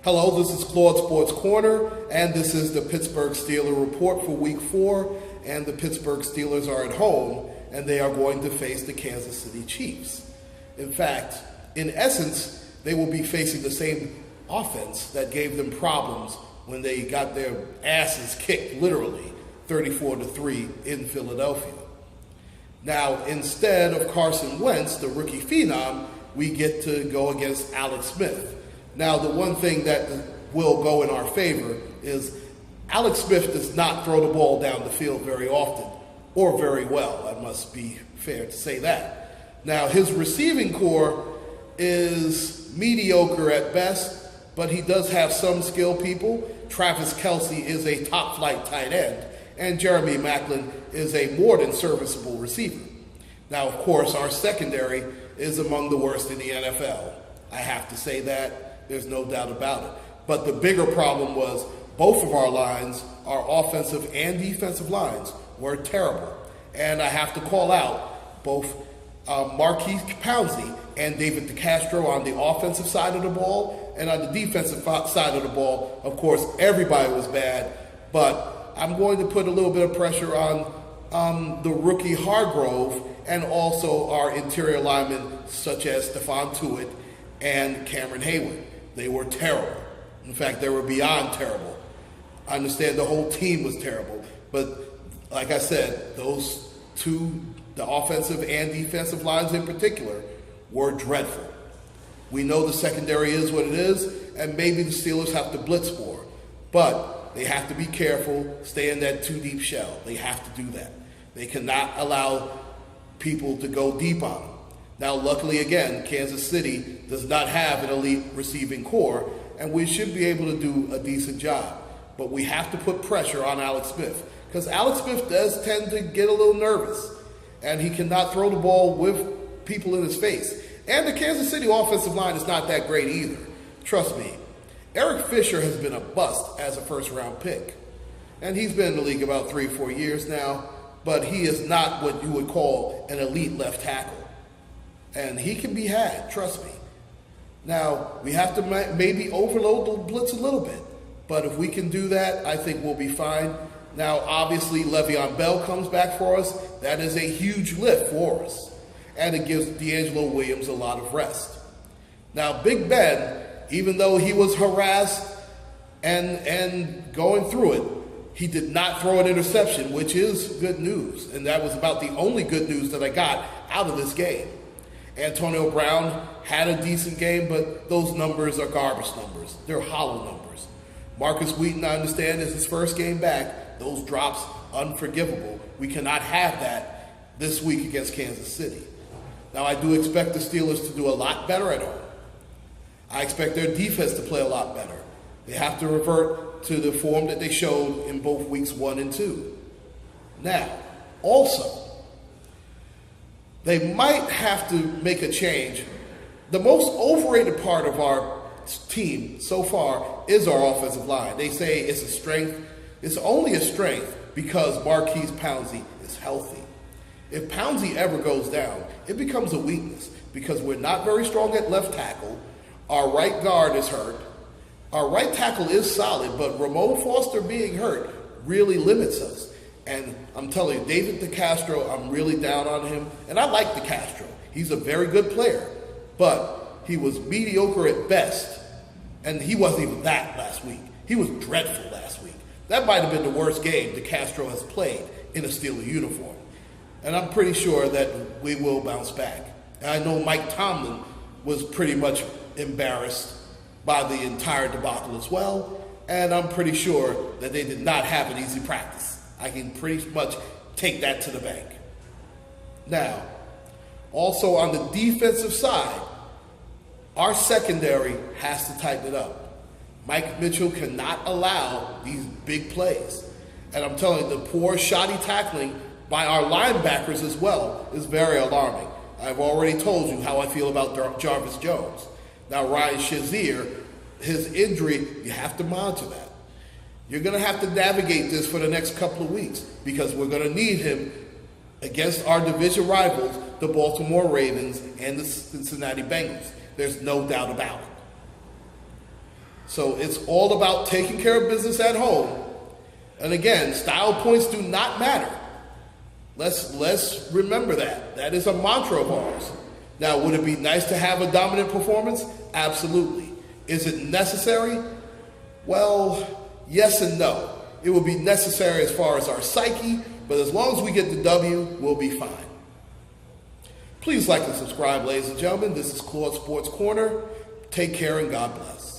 Hello, this is Claude Sports Corner, and this is the Pittsburgh Steelers report for Week 4, and the Pittsburgh Steelers are at home, and they are going to face the Kansas City Chiefs. In fact, in essence, they will be facing the same offense that gave them problems when they got their asses kicked, literally, 34-3 in Philadelphia. Now, instead of Carson Wentz, the rookie phenom, we get to go against Alex Smith. Now, the one thing that will go in our favor is Alex Smith does not throw the ball down the field very often, or very well. I must be fair to say that. Now, his receiving core is mediocre at best, but he does have some skill people. Travis Kelce is a top-flight tight end, and Jeremy Maclin is a more than serviceable receiver. Now, of course, our secondary is among the worst in the NFL. I have to say that. There's no doubt about it. But the bigger problem was both of our lines, our offensive and defensive lines, were terrible. And I have to call out both Marquise Pouncey and David DeCastro on the offensive side of the ball. And on the defensive side of the ball, of course, everybody was bad. But I'm going to put a little bit of pressure on the rookie Hargrove and also our interior linemen such as Stephon Tuitt and Cameron Hayward. They were terrible. In fact, they were beyond terrible. I understand the whole team was terrible. But like I said, those two, the offensive and defensive lines in particular, were dreadful. We know the secondary is what it is, and maybe the Steelers have to blitz more. But they have to be careful, stay in that two-deep shell. They have to do that. They cannot allow people to go deep on them. Now, luckily, again, Kansas City does not have an elite receiving core, and we should be able to do a decent job. But we have to put pressure on Alex Smith, because Alex Smith does tend to get a little nervous, and he cannot throw the ball with people in his face. And the Kansas City offensive line is not that great either. Trust me. Eric Fisher has been a bust as a first-round pick, and he's been in the league about 3 or 4 years now, but he is not what you would call an elite left tackle. And he can be had, trust me. Now, we have to maybe overload the blitz a little bit. But if we can do that, I think we'll be fine. Now, obviously, Le'Veon Bell comes back for us. That is a huge lift for us. And it gives D'Angelo Williams a lot of rest. Now, Big Ben, even though he was harassed and going through it, he did not throw an interception, which is good news. And that was about the only good news that I got out of this game. Antonio Brown had a decent game, but those numbers are garbage numbers. They're hollow numbers. Marcus Wheaton, I understand, is his first game back. Those drops, unforgivable. We cannot have that this week against Kansas City. Now, I do expect the Steelers to do a lot better at home. I expect their defense to play a lot better. They have to revert to the form that they showed in both weeks 1 and 2. Now, also, they might have to make a change. The most overrated part of our team so far is our offensive line. They say it's a strength. It's only a strength because Marquise Pouncey is healthy. If Pouncey ever goes down, it becomes a weakness because we're not very strong at left tackle. Our right guard is hurt. Our right tackle is solid, but Ramon Foster being hurt really limits us. And I'm telling you, David DeCastro, I'm really down on him. And I like DeCastro. He's a very good player. But he was mediocre at best. And he wasn't even that last week. He was dreadful last week. That might have been the worst game DeCastro has played in a Steelers uniform. And I'm pretty sure that we will bounce back. And I know Mike Tomlin was pretty much embarrassed by the entire debacle as well. And I'm pretty sure that they did not have an easy practice. I can pretty much take that to the bank. Now, also on the defensive side, our secondary has to tighten it up. Mike Mitchell cannot allow these big plays. And I'm telling you, the poor, shoddy tackling by our linebackers as well is very alarming. I've already told you how I feel about Jarvis Jones. Now, Ryan Shazier, his injury, you have to monitor that. You're going to have to navigate this for the next couple of weeks because we're going to need him against our division rivals, the Baltimore Ravens and the Cincinnati Bengals. There's no doubt about it. So it's all about taking care of business at home. And again, style points do not matter. Let's remember that. That is a mantra of ours. Now, would it be nice to have a dominant performance? Absolutely. Is it necessary? Well, yes and no. It will be necessary as far as our psyche, but as long as we get the W, we'll be fine. Please like and subscribe, ladies and gentlemen. This is Claude Sports Corner. Take care and God bless.